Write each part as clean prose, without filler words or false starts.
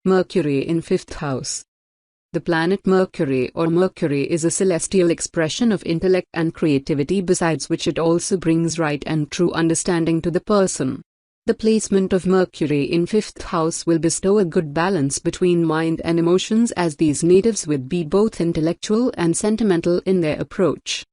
Mercury in 5th house. The planet Mercury or Mercury is a celestial expression of intellect and creativity, besides which it also brings right and true understanding to the person. The placement of Mercury in 5th house will bestow a good balance between mind and emotions, as these natives would be both intellectual and sentimental in their approach.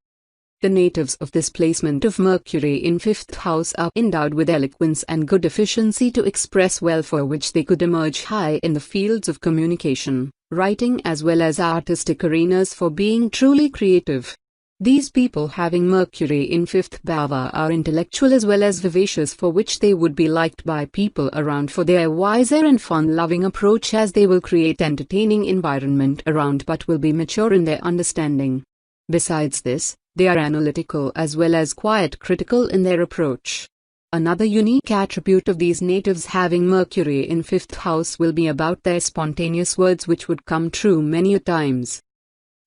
The natives of this placement of Mercury in 5th house are endowed with eloquence and good efficiency to express well, for which they could emerge high in the fields of communication, writing as well as artistic arenas for being truly creative. These people having Mercury in 5th bhava are intellectual as well as vivacious, for which they would be liked by people around for their wiser and fun-loving approach, as they will create entertaining environment around but will be mature in their understanding. Besides this, they are analytical as well as quite critical in their approach. Another unique attribute of these natives having Mercury in 5th house will be about their spontaneous words, which would come true many a times.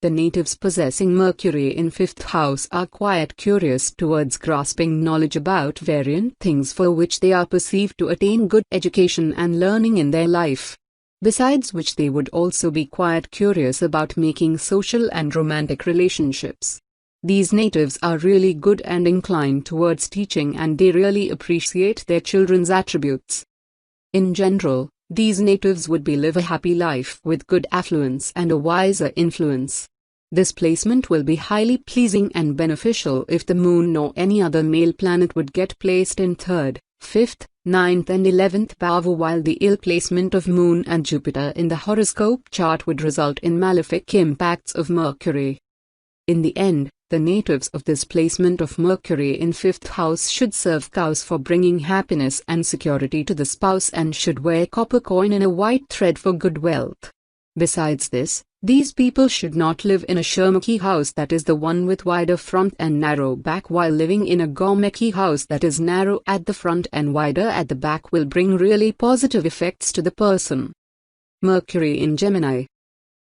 The natives possessing Mercury in 5th house are quite curious towards grasping knowledge about variant things, for which they are perceived to attain good education and learning in their life. Besides which they would also be quite curious about making social and romantic relationships. These natives are really good and inclined towards teaching, and they really appreciate their children's attributes. In general, these natives would live a happy life with good affluence and a wiser influence. This placement will be highly pleasing and beneficial if the moon or any other male planet would get placed in 3rd, 5th, 9th and 11th bhava, while the ill placement of moon and Jupiter in the horoscope chart would result in malefic impacts of Mercury. In the end, the natives of this placement of Mercury in 5th house should serve cows for bringing happiness and security to the spouse, and should wear copper coin in a white thread for good wealth. Besides this, these people should not live in a Sharmukhi house, that is the one with wider front and narrow back, while living in a Gaumukhi house, that is narrow at the front and wider at the back, will bring really positive effects to the person. Mercury in Gemini.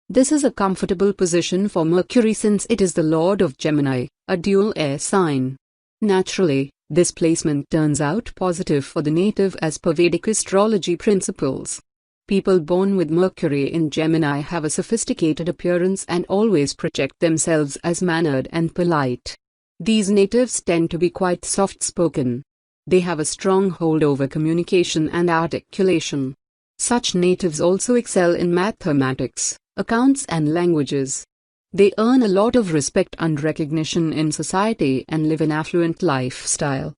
This is a comfortable position for Mercury, since it is the lord of Gemini, a dual air sign. Naturally, this placement turns out positive for the native as per Vedic astrology principles. People born with Mercury in Gemini have a sophisticated appearance and always project themselves as mannered and polite. These natives tend to be quite soft-spoken. They have a strong hold over communication and articulation. Such natives also excel in mathematics, accounts and languages. They earn a lot of respect and recognition in society and live an affluent lifestyle.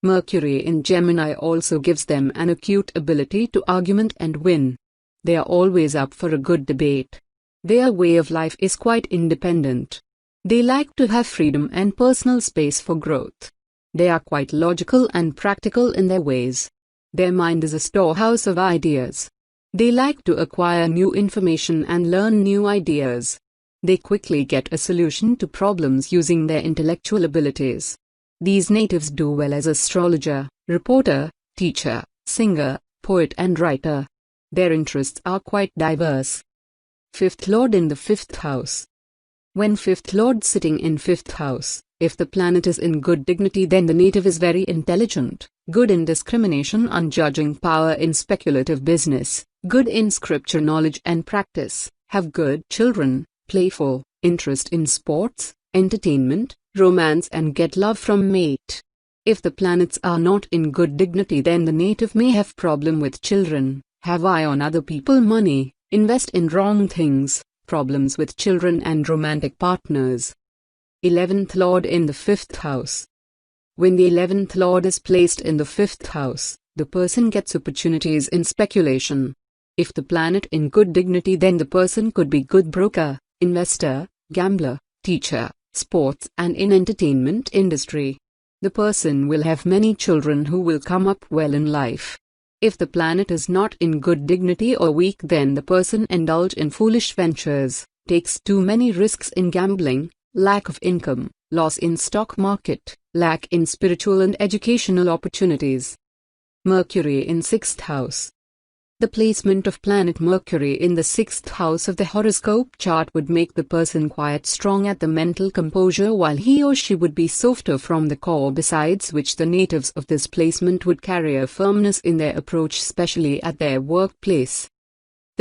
Mercury in Gemini also gives them an acute ability to argument and win. They are always up for a good debate. Their way of life is quite independent. They like to have freedom and personal space for growth. They are quite logical and practical in their ways. Their mind is a storehouse of ideas. They like to acquire new information and learn new ideas. They quickly get a solution to problems using their intellectual abilities. These natives do well as astrologer, reporter, teacher, singer, poet and writer. Their interests are quite diverse. 5th Lord in the 5th house. When 5th Lord sitting in 5th house, if the planet is in good dignity, then the native is very intelligent, good in discrimination, unjudging power in speculative business, good in scripture knowledge and practice, have good children, playful, interest in sports, entertainment, romance and get love from mate. If the planets are not in good dignity, then the native may have problem with children, have eye on other people money, invest in wrong things, problems with children and romantic partners. 11th Lord in the 5th house. When the 11th Lord is placed in the 5th house, the person gets opportunities in speculation. If the planet in good dignity, then the person could be good broker, investor, gambler, teacher, sports and in entertainment industry. The person will have many children who will come up well in life. If the planet is not in good dignity or weak, then the person indulge in foolish ventures, takes too many risks in gambling, lack of income, loss in stock market, lack in spiritual and educational opportunities. Mercury in 6th house. The placement of planet Mercury in the 6th house of the horoscope chart would make the person quite strong at the mental composure, while he or she would be softer from the core, besides which the natives of this placement would carry a firmness in their approach, especially at their workplace.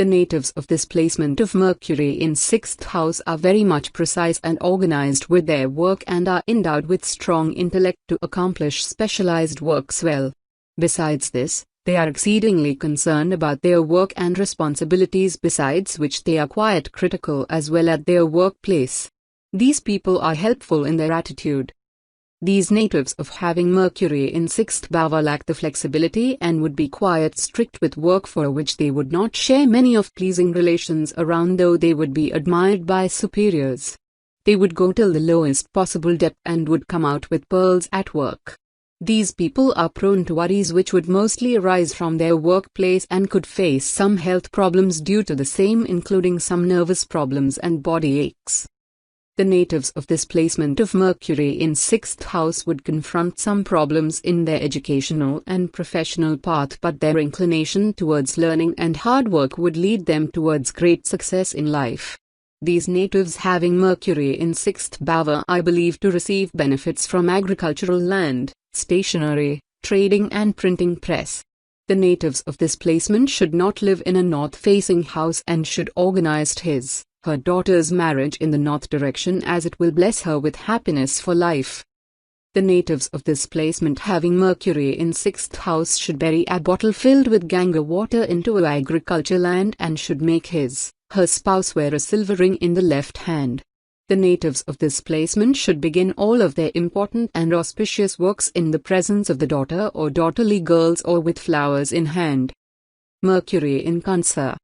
The natives of this placement of Mercury in 6th house are very much precise and organized with their work and are endowed with strong intellect to accomplish specialized works well. Besides this, they are exceedingly concerned about their work and responsibilities, besides which they are quite critical as well at their workplace. These people are helpful in their attitude. These natives of having Mercury in 6th bhava lack the flexibility and would be quite strict with work, for which they would not share many of pleasing relations around, though they would be admired by superiors. They would go till the lowest possible depth and would come out with pearls at work. These people are prone to worries which would mostly arise from their workplace and could face some health problems due to the same, including some nervous problems and body aches. The natives of this placement of Mercury in 6th house would confront some problems in their educational and professional path, but their inclination towards learning and hard work would lead them towards great success in life. These natives having Mercury in 6th bhava are believed to receive benefits from agricultural land, stationery, trading and printing press. The natives of this placement should not live in a north-facing house and should organize her daughter's marriage in the north direction, as it will bless her with happiness for life. The natives of this placement having Mercury in 6th house should bury a bottle filled with Ganga water into a agriculture land and should make her spouse wear a silver ring in the left hand. The natives of this placement should begin all of their important and auspicious works in the presence of the daughter or daughterly girls or with flowers in hand. Mercury in Cancer.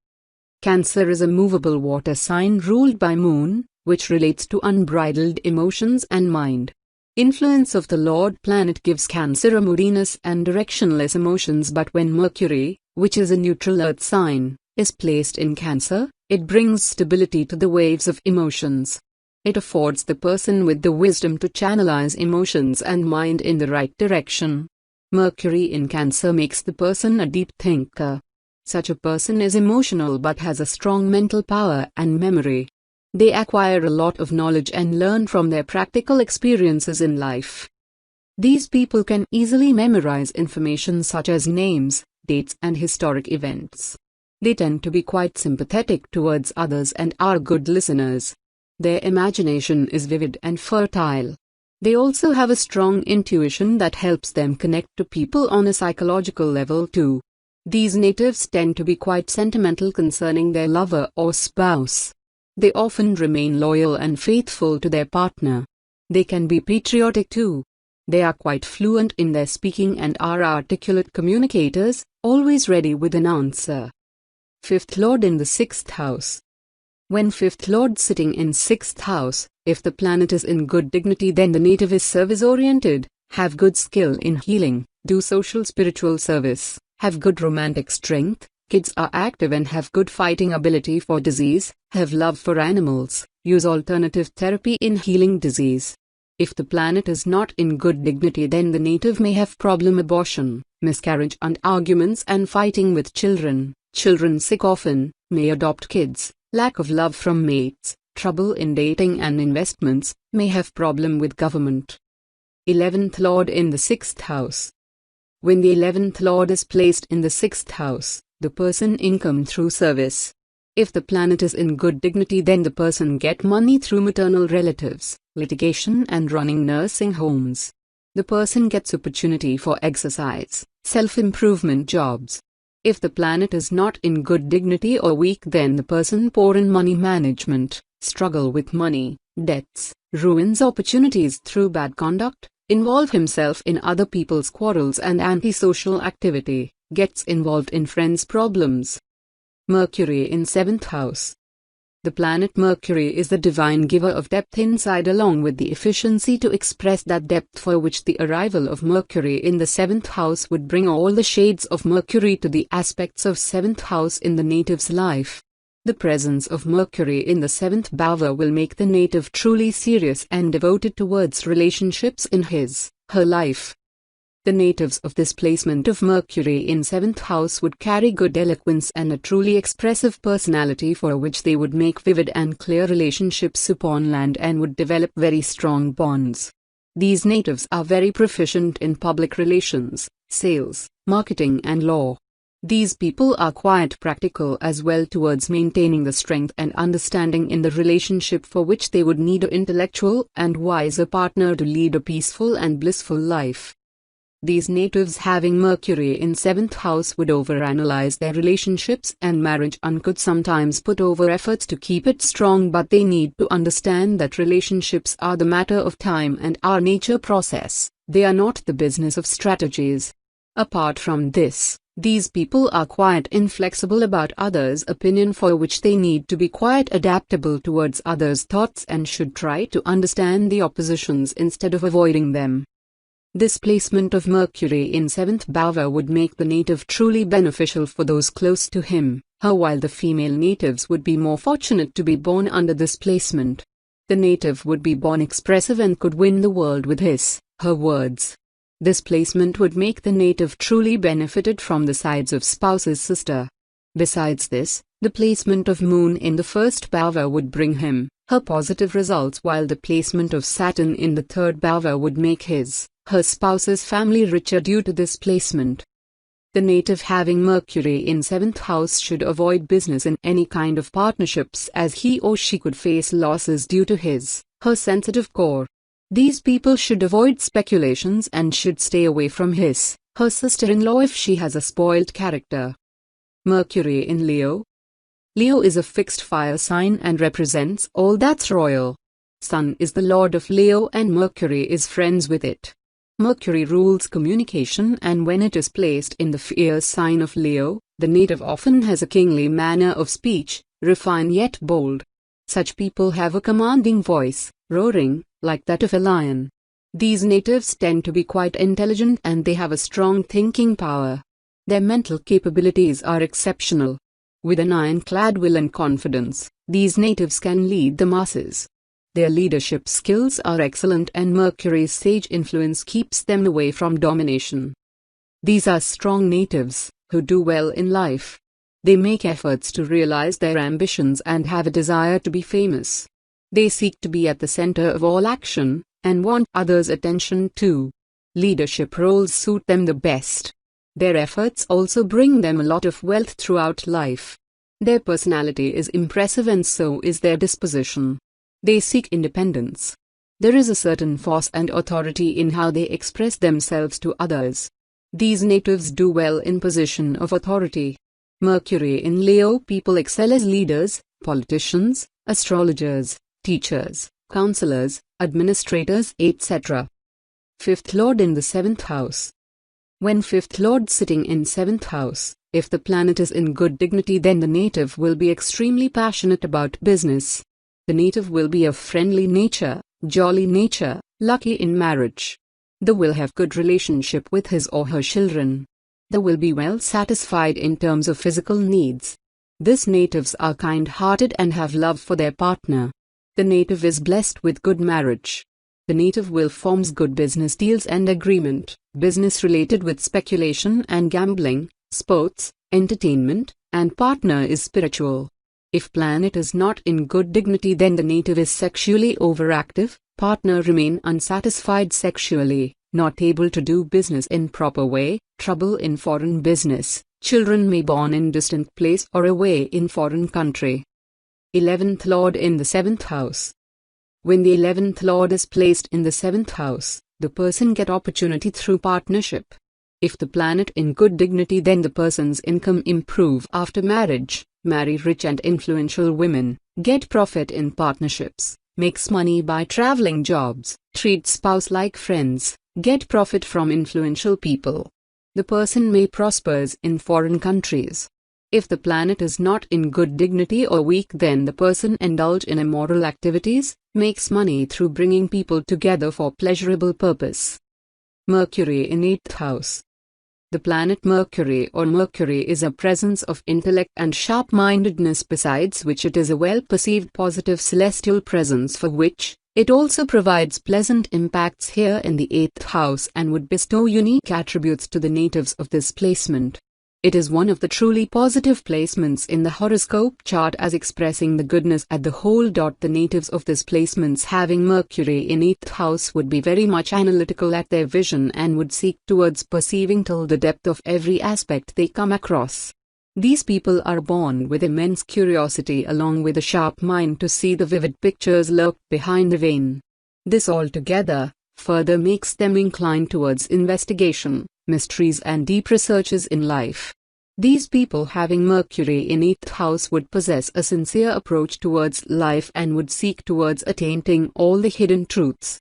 Cancer is a movable water sign ruled by Moon, which relates to unbridled emotions and mind. Influence of the Lord planet gives Cancer a moodiness and directionless emotions, but when Mercury, which is a neutral earth sign, is placed in Cancer, it brings stability to the waves of emotions. It affords the person with the wisdom to channelize emotions and mind in the right direction. Mercury in Cancer makes the person a deep thinker. Such a person is emotional but has a strong mental power and memory. They acquire a lot of knowledge and learn from their practical experiences in life. These people can easily memorize information such as names, dates and historic events. They tend to be quite sympathetic towards others and are good listeners. Their imagination is vivid and fertile. They also have a strong intuition that helps them connect to people on a psychological level too. These natives tend to be quite sentimental concerning their lover or spouse. They often remain loyal and faithful to their partner. They can be patriotic too. They are quite fluent in their speaking and are articulate communicators, always ready with an answer. 5th Lord in the 6th house. When 5th Lord sitting in 6th house, if the planet is in good dignity, then the native is service-oriented, have good skill in healing, do social spiritual service, have good romantic strength, kids are active and have good fighting ability for disease, have love for animals, use alternative therapy in healing disease. If the planet is not in good dignity, then the native may have problem abortion, miscarriage and arguments and fighting with children sick often, may adopt kids, lack of love from mates, trouble in dating and investments, may have problem with government. 11th Lord in the 6th house. When the 11th Lord is placed in the 6th house, the person income through service. If the planet is in good dignity, then the person get money through maternal relatives, litigation and running nursing homes. The person gets opportunity for exercise, self-improvement jobs. If the planet is not in good dignity or weak, then the person poor in money management, struggle with money, debts, ruins opportunities through bad conduct, involve himself in other people's quarrels and antisocial activity, gets involved in friends' problems. Mercury in 7th house. The planet Mercury is the divine giver of depth inside, along with the efficiency to express that depth, for which the arrival of Mercury in the 7th house would bring all the shades of Mercury to the aspects of 7th house in the native's life. The presence of Mercury in the 7th bhava will make the native truly serious and devoted towards relationships in her life. The natives of this placement of Mercury in 7th house would carry good eloquence and a truly expressive personality, for which they would make vivid and clear relationships upon land and would develop very strong bonds. These natives are very proficient in public relations, sales, marketing and law. These people are quite practical as well towards maintaining the strength and understanding in the relationship, for which they would need an intellectual and wiser partner to lead a peaceful and blissful life. These natives having Mercury in 7th house would overanalyze their relationships and marriage and could sometimes put over efforts to keep it strong, but they need to understand that relationships are the matter of time and our nature process. They are not the business of strategies. Apart from this, these people are quite inflexible about others' opinion, for which they need to be quite adaptable towards others' thoughts and should try to understand the oppositions instead of avoiding them. This placement of Mercury in 7th bhava would make the native truly beneficial for those close to him, while the female natives would be more fortunate to be born under this placement. The native would be born expressive and could win the world with her words. This placement would make the native truly benefited from the sides of spouse's sister. Besides this, the placement of Moon in the 1st bhava would bring him her positive results, while the placement of Saturn in the 3rd bhava would make her spouse's family richer due to this placement. The native having Mercury in 7th house should avoid business in any kind of partnerships, as he or she could face losses due to her sensitive core. These people should avoid speculations and should stay away from her sister-in-law if she has a spoiled character. Mercury in Leo. Leo is a fixed fire sign and represents all that's royal. Sun is the lord of Leo and Mercury is friends with it. Mercury rules communication, and when it is placed in the fire sign of Leo, the native often has a kingly manner of speech, refined yet bold. Such people have a commanding voice, roaring, like that of a lion. These natives tend to be quite intelligent and they have a strong thinking power. Their mental capabilities are exceptional. With an ironclad will and confidence, these natives can lead the masses. Their leadership skills are excellent and Mercury's sage influence keeps them away from domination. These are strong natives, who do well in life. They make efforts to realize their ambitions and have a desire to be famous. They seek to be at the center of all action, and want others' attention too. Leadership roles suit them the best. Their efforts also bring them a lot of wealth throughout life. Their personality is impressive and so is their disposition. They seek independence. There is a certain force and authority in how they express themselves to others. These natives do well in position of authority. Mercury in Leo people excel as leaders, politicians, astrologers, teachers, counselors, administrators, etc. 5th Lord in the 7th house. When 5th Lord sitting in 7th house, if the planet is in good dignity, then the native will be extremely passionate about business. The native will be of friendly nature, jolly nature, lucky in marriage. They will have good relationship with his or her children. They will be well satisfied in terms of physical needs. These natives are kind-hearted and have love for their partner. The native is blessed with good marriage. The native will forms good business deals and agreement, business related with speculation and gambling, sports, entertainment, and partner is spiritual. If planet is not in good dignity, then the native is sexually overactive, partner remain unsatisfied sexually, not able to do business in proper way, trouble in foreign business, children may born in distant place or away in foreign country. 11th Lord in the 7th house. When the 11th Lord is placed in the 7th house, the person get opportunity through partnership. If the planet in good dignity, then the person's income improve after marriage, marry rich and influential women, get profit in partnerships, makes money by traveling jobs, treat spouse like friends, get profit from influential people. The person may prospers in foreign countries. If the planet is not in good dignity or weak, then the person indulge in immoral activities, makes money through bringing people together for pleasurable purpose. Mercury in 8th house. The planet Mercury or Mercury is a presence of intellect and sharp-mindedness, besides which it is a well-perceived positive celestial presence, for which it also provides pleasant impacts here in the 8th house and would bestow unique attributes to the natives of this placement. It is one of the truly positive placements in the horoscope chart as expressing the goodness at the whole. The natives of this placements having Mercury in 8th house would be very much analytical at their vision and would seek towards perceiving till the depth of every aspect they come across. These people are born with immense curiosity along with a sharp mind to see the vivid pictures lurked behind the vein. This altogether further makes them inclined towards investigation, mysteries and deep researches in life. These people having Mercury in 8th house would possess a sincere approach towards life and would seek towards attaining all the hidden truths.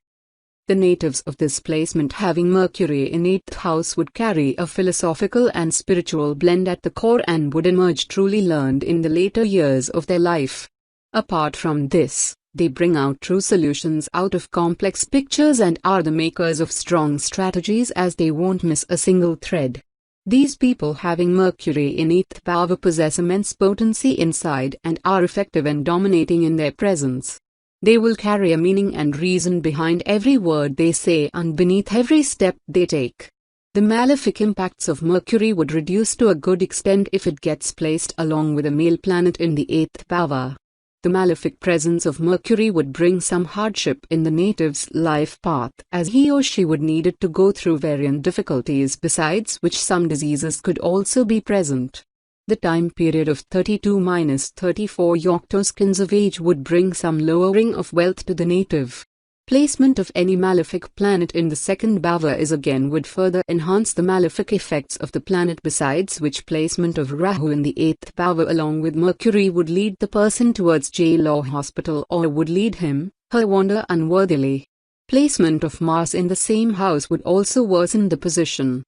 The natives of this placement having Mercury in 8th house would carry a philosophical and spiritual blend at the core and would emerge truly learned in the later years of their life. Apart from this, they bring out true solutions out of complex pictures and are the makers of strong strategies as they won't miss a single thread. These people having Mercury in 8th power possess immense potency inside and are effective and dominating in their presence. They will carry a meaning and reason behind every word they say and beneath every step they take. The malefic impacts of Mercury would reduce to a good extent if it gets placed along with a male planet in the 8th power. The malefic presence of Mercury would bring some hardship in the native's life path as he or she would need it to go through various difficulties, besides which some diseases could also be present. The time period of 32-34 octoskins of age would bring some lowering of wealth to the native. Placement of any malefic planet in the 2nd bhava is again would further enhance the malefic effects of the planet, besides which placement of Rahu in the 8th bhava along with Mercury would lead the person towards jail or hospital or would lead him, her wander unworthily. Placement of Mars in the same house would also worsen the position.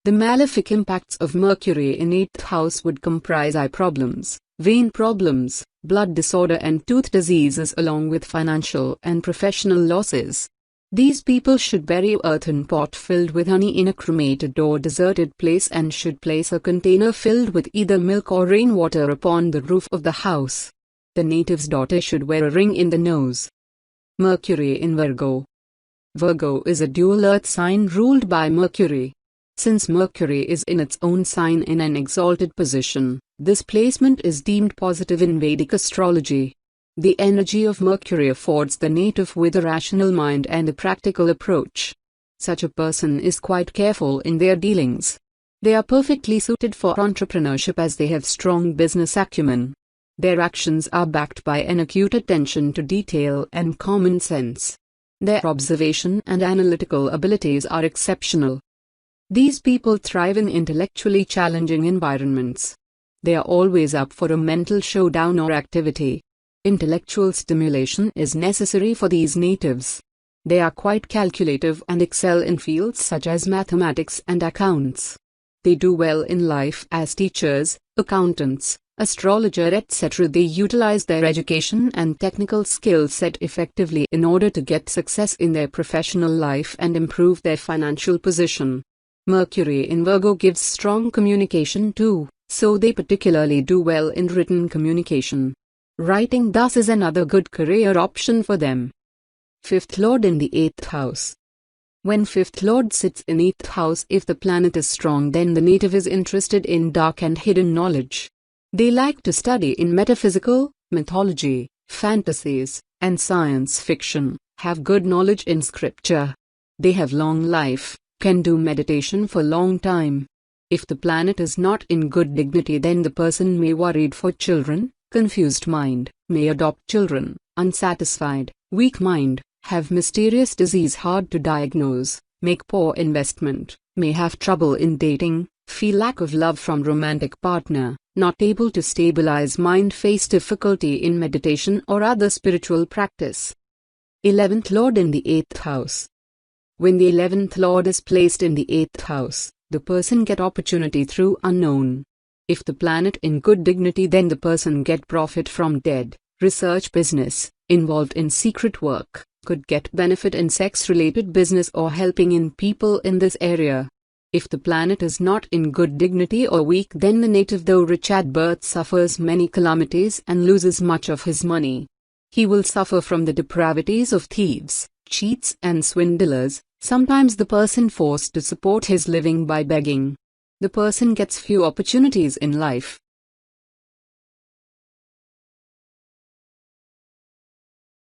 The malefic impacts of Mercury in 8th house would comprise eye problems, vein problems, blood disorder and tooth diseases along with financial and professional losses. These people should bury an earthen pot filled with honey in a cremated or deserted place and should place a container filled with either milk or rainwater upon the roof of the house. The native's daughter should wear a ring in the nose. Mercury in Virgo. Virgo is a dual earth sign ruled by Mercury. Since Mercury is in its own sign in an exalted position, this placement is deemed positive in Vedic astrology. The energy of Mercury affords the native with a rational mind and a practical approach. Such a person is quite careful in their dealings. They are perfectly suited for entrepreneurship as they have strong business acumen. Their actions are backed by an acute attention to detail and common sense. Their observation and analytical abilities are exceptional. These people thrive in intellectually challenging environments. They are always up for a mental showdown or activity. Intellectual stimulation is necessary for these natives. They are quite calculative and excel in fields such as mathematics and accounts. They do well in life as teachers, accountants, astrologer, etc. They utilize their education and technical skill set effectively in order to get success in their professional life and improve their financial position. Mercury in Virgo gives strong communication too, so they particularly do well in written communication. Writing thus is another good career option for them. 5th Lord in the 8th house. When 5th Lord sits in 8th house, if the planet is strong, then the native is interested in dark and hidden knowledge. They like to study in metaphysical, mythology, fantasies, and science fiction, have good knowledge in scripture. They have long life, can do meditation for long time. If the planet is not in good dignity, then the person may worried for children, confused mind, may adopt children, unsatisfied, weak mind, have mysterious disease hard to diagnose, make poor investment, may have trouble in dating, feel lack of love from romantic partner, not able to stabilize mind, face difficulty in meditation or other spiritual practice. 11th Lord in the 8th house. When the 11th Lord is placed in the 8th house, the person get opportunity through unknown. If the planet in good dignity, then the person get profit from dead, research business, involved in secret work, could get benefit in sex-related business or helping in people in this area. If the planet is not in good dignity or weak, then the native, though rich at birth, suffers many calamities and loses much of his money. He will suffer from the depravities of thieves, cheats and swindlers, sometimes the person forced to support his living by begging. The person gets few opportunities in life.